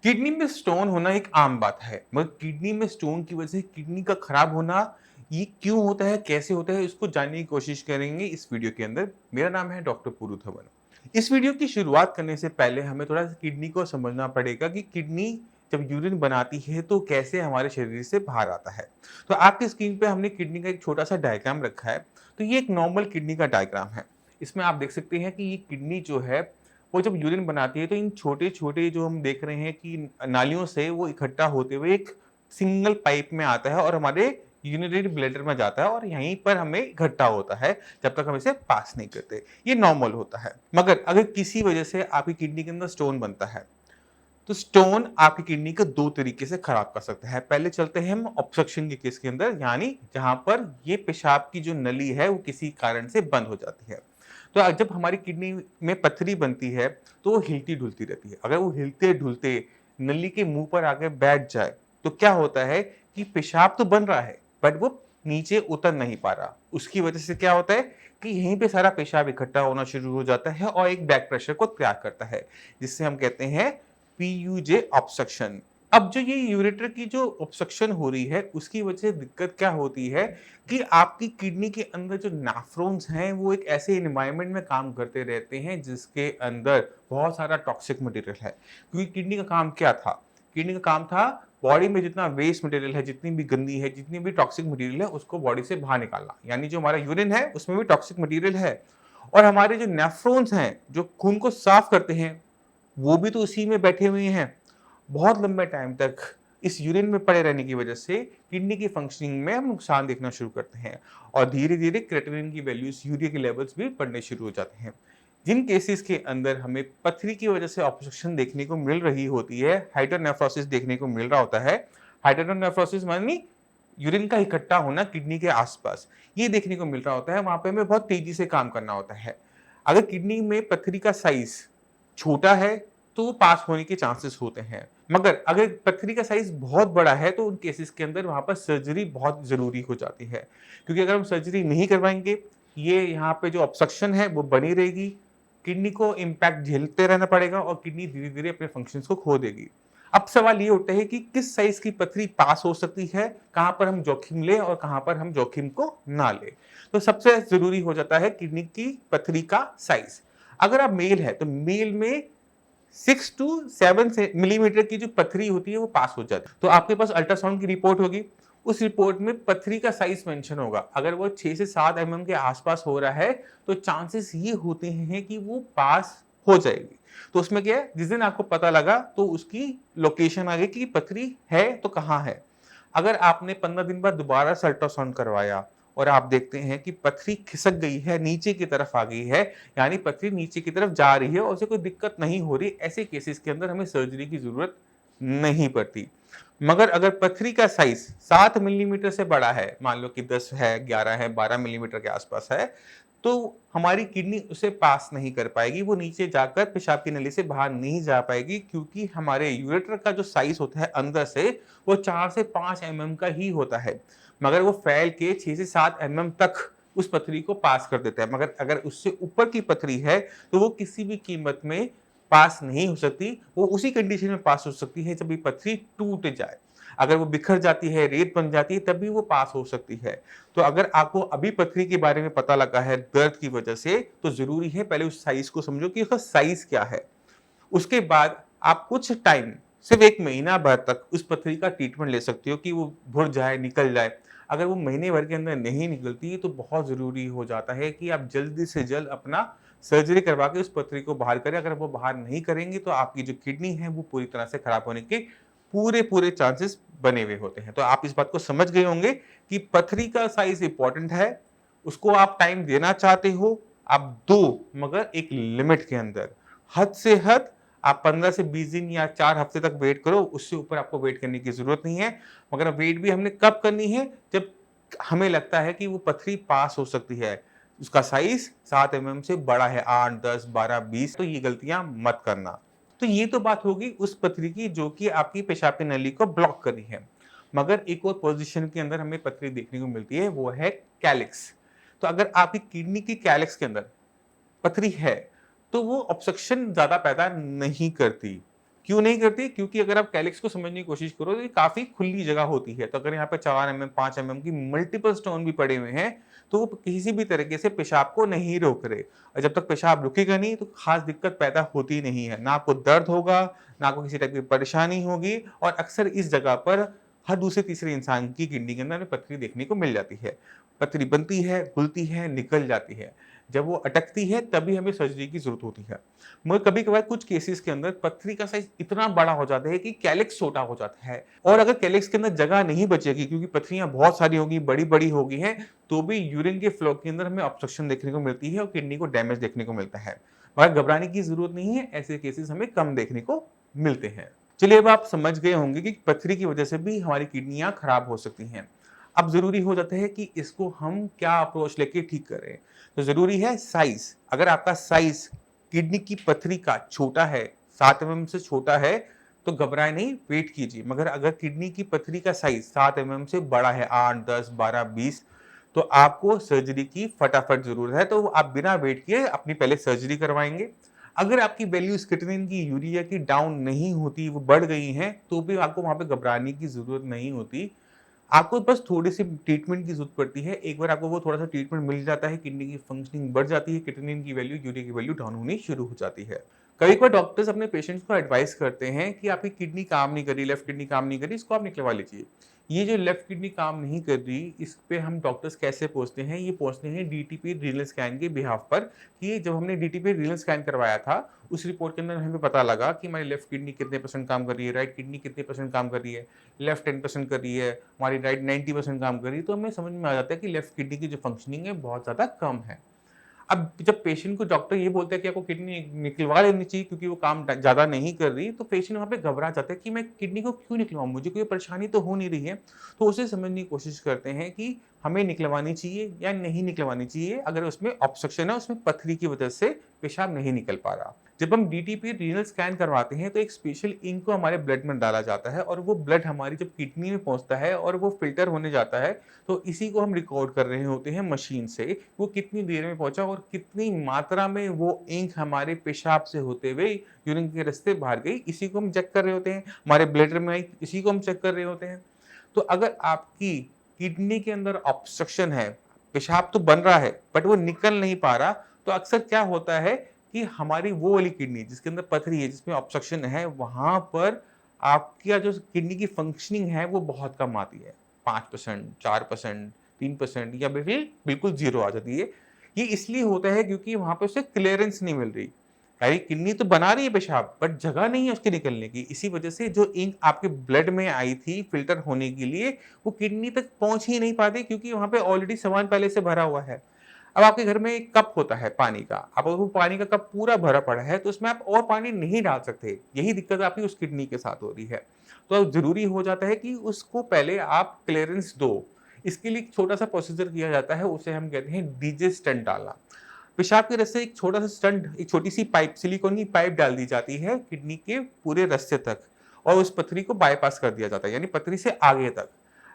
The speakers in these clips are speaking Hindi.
किडनी में स्टोन होना एक आम बात है, मगर किडनी में स्टोन की वजह से किडनी का खराब होना ये क्यों होता है, कैसे होता है, इसको जानने की कोशिश करेंगे इस वीडियो के अंदर। मेरा नाम है डॉक्टर पुरु धवन। इस वीडियो की शुरुआत करने से पहले हमें थोड़ा सा किडनी को समझना पड़ेगा कि किडनी जब यूरिन बनाती है तो कैसे हमारे शरीर से बाहर आता है। तो आपकी स्क्रीन पे हमने किडनी का एक छोटा सा डायग्राम रखा है। तो ये एक नॉर्मल किडनी का डायग्राम है। इसमें आप देख सकते हैं कि ये किडनी जो है वो जब यूरिन बनाती है तो इन छोटे-छोटे जो हम देख रहे हैं कि नालियों से वो इकट्ठा होते हुए एक सिंगल पाइप में आता है और हमारे यूरिनरी ब्लैडर में जाता है और यहीं पर हमें इकट्ठा होता है जब तक हम इसे पास नहीं करते। ये नॉर्मल होता है। मगर अगर किसी वजह से आपकी किडनी के अंदर स्टोन बनता है, तो स्टोन आपकी किडनी को 2 तरीके से खराब कर सकता है। पहले चलते हैं हम ऑब्स्ट्रक्शन के केस के अंदर, यानी जहाँ पर ये पेशाब की जो नली है वो किसी कारण से बंद हो जाती है। तो जब हमारी किडनी में पत्थरी बनती है तो वो हिलती-डुलती रहती है। अगर वो हिलते-डुलते नली के मुँह पर आके बैठ जाए तो क्या होता है कि पेशाब तो बन रहा है बट वो नीचे उतर नहीं पा रहा। उसकी वजह से क्या होता है कि यहीं पे सारा पेशाब इकट्ठा होना शुरू हो जाता है और एक बैक प्रेशर को तैयार करता है, जिससे हम कहते हैं पीयूजे ऑब्स्ट्रक्शन। अब जो ये यूरेटर की जो ऑब्स्ट्रक्शन हो रही है उसकी वजह से दिक्कत क्या होती है कि आपकी किडनी के अंदर जो नेफ्रॉन्स हैं वो एक ऐसे एनवायरनमेंट में काम करते रहते हैं जिसके अंदर बहुत सारा टॉक्सिक मटेरियल है। क्योंकि किडनी का काम क्या था? किडनी का काम था बॉडी में जितना वेस्ट मटेरियल है, जितनी भी गंदी है, जितनी भी टॉक्सिक मटेरियल है उसको बॉडी से बाहर निकालना। यानी जो हमारा यूरिन है उसमें भी टॉक्सिक मटेरियल है और हमारे जो नेफ्रॉन्स हैं जो खून को साफ करते हैं वो भी तो उसी में बैठे हुए हैं। बहुत लंबे टाइम तक इस यूरिन में पड़े रहने की वजह से किडनी की फंक्शनिंग में हम नुकसान देखना शुरू करते हैं और धीरे-धीरे क्रेटिनिन की वैल्यूज, यूरिया के लेवल्स भी बढ़ने शुरू हो जाते हैं। जिन केसेस के अंदर हमें पथरी की वजह से ऑब्स्ट्रक्शन देखने को मिल रही होती है, हाइड्रोनेफ्रोसिस देखने को मिल रहा होता है। हाइड्रोनेफ्रोसिस मानी यूरिन का इकट्ठा होना किडनी के आसपास, ये देखने को मिल रहा होता है। वहाँ पे हमें बहुत तेजी से काम करना होता है। अगर किडनी में पथरी का साइज़ छोटा है तो वो पास होने के चांसेस होते हैं। मगर अगर पथरी का साइज़ बहुत बड़ा है तो उन केसेस के अंदर वहाँ पर सर्जरी बहुत ज़रूरी हो जाती है। क्योंकि अगर हम सर्जरी नहीं करवाएँगे, ये यहाँ पे जो ऑब्स्ट्रक्शन है वो बनी रहेगी, किडनी को इम्पैक्ट झेलते रहना पड़ेगा और किडनी धीरे-धीरे अपने फंक्शंस को खो देगी। अब सवाल ये उठता है कि किस साइज़ की पथरी पास हो सकती है, कहाँ पर हम जोखिम लें और कहाँ पर हम जोखिम को ना लें। तो सबसे ज़रूरी हो जाता है किडनी की पथरी का साइज़। अगर आप मेल है तो मेल में 6 टू 7 से मिलीमीटर की जो पथरी होती है वो पास हो जाती है। तो आपके पास अल्ट्रासाउंड की रिपोर्ट होगी, उस रिपोर्ट में पथरी का साइज मेंशन होगा। अगर वो 6 से 7 एमएम के आसपास हो रहा है तो चांसेस ये होते हैं कि वो पास हो जाएगी। तो उसमें क्या है, जिस दिन आपको पता लगा तो उसकी लोकेशन आ गई कि पथरी है तो कहाँ है। अगर आपने 15 दिन बाद दोबारा से अल्ट्रासाउंड करवाया और आप देखते हैं कि पथरी खिसक गई है, नीचे की तरफ आ गई है, यानी पथरी नीचे की तरफ जा रही है और उसे कोई दिक्कत नहीं हो रही, ऐसे केसेस के अंदर हमें सर्जरी की ज़रूरत नहीं पड़ती। मगर अगर पथरी का साइज़ 7 मिलीमीटर से बड़ा है, मान लो कि 10 है, 11 है, 12 मिलीमीटर के आसपास है, तो हमारी किडनी उसे पास नहीं कर पाएगी, वो नीचे जाकर पेशाब की नली से बाहर नहीं जा पाएगी क्योंकि हमारे यूरेटर का जो साइज़ होता है अंदर से, वो 4 से 5 एमएम का ही होता है। मगर वो फैल के 6 से 7 एमएम तक उस पथरी को पास कर देता है। मगर अगर उससे ऊपर की पथरी है, तो वो किसी भी कीमत में पास नहीं हो सकती, वो उसी कंडीशन में पास हो सकती है जब ये पथरी टूट जाए। अगर वो बिखर जाती है, रेत बन जाती है, तब भी वो पास हो सकती है। तो अगर आपको अभी पथरी के बारे में पता लगा है दर्द की वजह से, तो ज़रूरी है पहले उस साइज़ को समझो कि उसका साइज़ क्या है। उसके बाद आप कुछ टाइम, सिर्फ़ 1 महीना भर तक उस पथरी का ट्रीटमेंट ले सकते हो कि वो भुर जाए, निकल जाए। अगर वो महीने भर के अंदर नहीं निकलती, तो बहुत ज़रूरी हो जाता है कि आप जल्दी से जल्द अपना सर्जरी करवा के उस पथरी को बाहर करें। अगर वो बाहर नहीं करेंगे, तो आपकी जो किडनी है, वो पूरी तरह से खराब होने के पूरे-पूरे चांसेस बने हुए होते हैं। तो आप इस बात को समझ गए होंगे कि पथरी का साइज़ इम्पोर्टेंट है, उसको आप टाइम देना चाहते हो, आप दो, मगर एक लिमिट के अंदर। हद से हद आप 15 से 20 दिन या 4 हफ्ते तक वेट करो, उससे ऊपर आपको वेट करने की ज़रूरत नहीं है। मगर वेट भी हमने कब करनी है? जब हमें लगता है कि वो पथरी पास हो सकती है। उसका साइज़ 7 एमएम से बड़ा है, 8, 10, 12, 20, तो ये गलतियाँ मत करना। तो ये तो बात होगी उस पथरी की जो कि आपकी पेशाब की नली को ब्लॉक कर रही है। मगर एक और पोज़ीशन के अंदर हमें पथरी देखने को मिलती है, वो है कैलिक्स। तो अगर आपकी किडनी की कैलिक्स के अंदर पथरी है, तो वो ऑब्स्ट्रक्शन ज़्यादा पैदा नहीं करती। क्यों नहीं करती? क्योंकि अगर आप कैलिक्स को समझने की कोशिश करो तो ये काफ़ी खुली जगह होती है। तो अगर यहाँ पे 4 एमएम, 5 एमएम की मल्टीपल स्टोन भी पड़े हुए हैं, तो वो किसी भी तरीके से पेशाब को नहीं रोक रहे। और जब तक पेशाब रुकेगा नहीं, तो खास दिक्कत पैदा होती नहीं है। ना आपको दर्द होगा, ना आपको किसी टाइप की परेशानी होगी और अक्सर इस जगह पर हर दूसरे तीसरे इंसान की किडनी के अंदर हमें पथरी देखने को मिल जाती है। पथरी बनती है, घुलती है, निकल जाती है। जब वो अटकती है तभी हमें सर्जरी की ज़रूरत होती है। मगर कभी-कभार कुछ केसेस के अंदर पथरी का साइज़ इतना बड़ा हो जाता है कि कैलिक्स छोटा हो जाता है और अगर कैलिक्स के अंदर जगह नहीं बचेगी क्योंकि पथरियाँ बहुत सारी होंगी, बड़ी-बड़ी हो गई हैं, तो भी यूरिन के फ्लो के अंदर हमें ऑब्स्ट्रक्शन देखने को मिलती है और किडनी को डैमेज देखने को मिलता है। मगर घबराने की ज़रूरत नहीं है, ऐसे केसेस हमें कम देखने को मिलते हैं। चलिए अब आप समझ गए होंगे कि पथरी की वजह से भी हमारी किडनियाँ खराब हो सकती हैं। अब ज़रूरी हो जाता है कि इसको हम क्या अप्रोच लेके ठीक करें। तो ज़रूरी है साइज़। अगर आपका साइज़ किडनी की पथरी का छोटा है, 7 एमएम से छोटा है, तो घबराएँ नहीं, वेट कीजिए। मगर अगर किडनी की पथरी का साइज़ 7 एमएम से बड़ा है, 8, 10, 12, 20, तो आपको सर्जरी की फटाफट ज़रूरत है। तो आप बिना वेट किए अपनी पहले सर्जरी करवाएँगे। अगर आपकी वैल्यूज़ क्रिएटिनिन की, यूरिया की डाउन नहीं होती, वो बढ़ गई हैं, तो भी आपको वहाँ पे घबराने की ज़रूरत नहीं होती। आपको बस थोड़ी-सी ट्रीटमेंट की ज़रूरत पड़ती है। एक बार आपको वो थोड़ा-सा ट्रीटमेंट मिल जाता है, किडनी की फंक्शनिंग बढ़ जाती है, क्रिएटिनिन की वैल्यू, यूरिया की वैल्यू डाउन होनी शुरू हो जाती है। कई-कभार डॉक्टर्स अपने पेशेंट्स को एडवाइस करते हैं कि आपकी किडनी काम नहीं कर रही, लेफ्ट किडनी काम नहीं कर रही, इसको आप निकलवा लीजिए। ये जो लेफ्ट किडनी काम नहीं कर रही, इस पे हम डॉक्टर्स कैसे पहुँचते हैं? ये पहुँचते हैं डीटीपी रीनल स्कैन के बिहाफ़ पर कि जब हमने डीटीपी रीनल स्कैन करवाया था, उस रिपोर्ट के अंदर हमें पता लगा कि हमारी लेफ्ट किडनी कितने % काम कर रही है, राइट किडनी कितने % काम कर रही है, लेफ्ट 10% कर रही है, हमारी राइट 90% काम कर रही है, तो हमें समझ में आ जाता है कि लेफ्ट किडनी की जो फंक्शनिंग है बहुत ज़्यादा कम है। अब जब पेशेंट को डॉक्टर ये बोलता है कि आपको किडनी निकलवा लेनी चाहिए क्योंकि वो काम ज़्यादा नहीं कर रही, तो पेशेंट वहाँ पे घबरा जाता है कि मैं किडनी को क्यों निकलवाऊँ? मुझे कोई परेशानी तो हो नहीं रही है। तो उसे समझने की कोशिश करते हैं कि हमें निकलवानी चाहिए या नहीं निकलवानी चाहिए। अगर उसमें ऑब्स्ट्रक्शन है, उसमें पथरी की वजह से पेशाब नहीं निकल पा रहा। जब हम डीटीपी रीनल स्कैन करवाते हैं तो एक स्पेशल इंक को हमारे ब्लड में डाला जाता है और वो ब्लड हमारी जब किडनी में पहुँचता है और वो फ़िल्टर होने जाता है, तो इसी को हम रिकॉर्ड कर रहे होते हैं मशीन से, वो कितनी देर में पहुँचा और कितनी मात्रा में वो इंक हमारे पेशाब से होते हुए यूरिन के रास्ते बाहर गई, इसी को हम चेक कर रहे होते हैं। हमारे ब्लैडर में आई, इसी को हम चेक कर रहे होते हैं। तो अगर आपकी किडनी के अंदर ऑब्स्ट्रक्शन है, पेशाब तो बन रहा है, बट वो निकल नहीं पा रहा, तो अक्सर क्या होता है कि हमारी वो वाली किडनी जिसके अंदर पथरी है, जिसमें ऑब्स्ट्रक्शन है, वहाँ पर आपका जो किडनी की फंक्शनिंग है, वो बहुत कम आती है। 5%, 4%, 3% या बिल्कुल ज़ीरो आ जाती है। ये इसलिए होता है क्योंकि वहाँ पे उसे क्लीयरेंस नहीं मिल रही। यानी किडनी तो बना रही है पेशाब, बट जगह नहीं है उसके निकलने की। इसी वजह से जो इंक आपके ब्लड में आई थी फ़िल्टर होने के लिए, वो किडनी तक पहुँच ही नहीं पाती क्योंकि वहाँ पे ऑलरेडी सामान पहले से भरा हुआ है। अब आपके घर में एक कप होता है पानी का, अब वो पानी का कप पूरा भरा पड़ा है, तो उसमें आप और पानी नहीं डाल सकते। यही दिक्कत आपकी उस किडनी के साथ हो रही है। तो अब ज़रूरी हो जाता है कि उसको पहले आप क्लीयरेंस दो। इसके लिए एक छोटा-सा प्रोसीजर किया जाता है, उसे हम कहते हैं डीजे स्टंट डालना। पेशाब के रस्ते एक छोटा-सा स्टंट, एक छोटी-सी पाइप, सिलिकॉन की पाइप डाल दी जाती है किडनी के पूरे रस्ते तक और उस पथरी को बायपास कर दिया जाता है, यानी पथरी से आगे तक।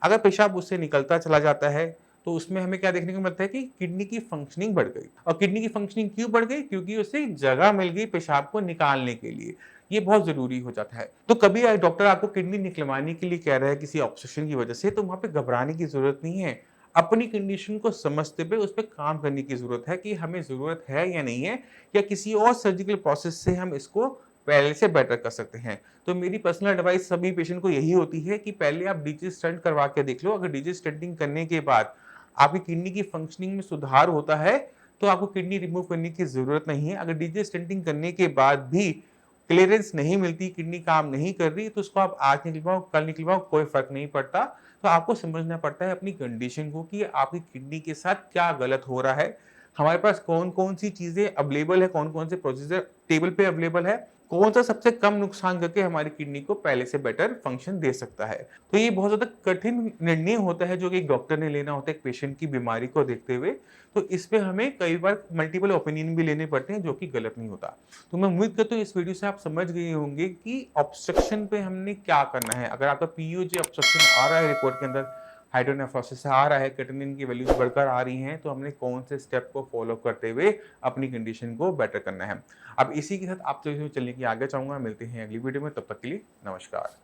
अगर पेशाब उससे निकलता चला जाता है, तो उसमें हमें क्या देखने को मिलता है कि किडनी की फंक्शनिंग बढ़ गई और किडनी की फंक्शनिंग क्यों बढ़ गई? क्योंकि उसे जगह मिल गई पेशाब को निकालने के लिए। ये बहुत ज़रूरी हो जाता है। तो कभी डॉक्टर आपको किडनी निकलवाने के लिए कह रहा है किसी ऑब्स्ट्रक्शन की वजह से, तो वहाँ पे घबराने की ज़रूरत नहीं है। अपनी कंडीशन को समझते हुए उस पे काम करने की ज़रूरत है कि हमें ज़रूरत है या नहीं है या किसी और सर्जिकल प्रोसेस से हम इसको पहले से बेटर कर सकते हैं। तो मेरी पर्सनल एडवाइस सभी पेशेंट को यही होती है कि पहले आप डीजी स्टंट करवा के देख लो। अगर डीजी स्टंटिंग करने के बाद आपकी किडनी की फंक्शनिंग में सुधार होता है, तो आपको किडनी रिमूव करने की ज़रूरत नहीं है। अगर डीजी स्टंटिंग करने के बाद भी क्लीयरेंस नहीं मिलती, किडनी काम नहीं कर रही, तो उसको आप आज निकलवाओ, कल निकलवाओ, कोई फ़र्क नहीं पड़ता। तो आपको समझना पड़ता है अपनी कंडीशन को कि आपकी किडनी के साथ क्या गलत हो रहा है। हमारे पास कौन-कौन सी चीज़ें अवेलेबल है, कौन-कौन से प्रोसीजर टेबल पे अवेलेबल है, कौन-सा सबसे कम नुकसान करके हमारी किडनी को पहले से बेटर फंक्शन दे सकता है। तो ये बहुत ज़्यादा कठिन निर्णय होता है जो कि एक डॉक्टर ने लेना होता है एक पेशेंट की बीमारी को देखते हुए। तो इस पे हमें कई बार मल्टीपल ओपिनियन भी लेने पड़ते हैं जो कि गलत नहीं होता। तो मैं उम्मीद करता हूँ इस वीडियो से आप समझ गए होंगे कि ऑब्स्ट्रक्शन पे हमने क्या करना है। अगर आपका पीयूजे ऑब्स्ट्रक्शन आ रहा है रिपोर्ट के अंदर, हाइड्रोनेफ्रोसिस आ रहा है, क्रिएटिनिन की वैल्यूज बढ़कर आ रही हैं, तो हमने कौन से स्टेप को फॉलो करते हुए अपनी कंडीशन को बेटर करना है। अब इसी के साथ आपसे चलने की आगे चाहूंगा। मिलते हैं अगली वीडियो में, तब तक के लिए नमस्कार।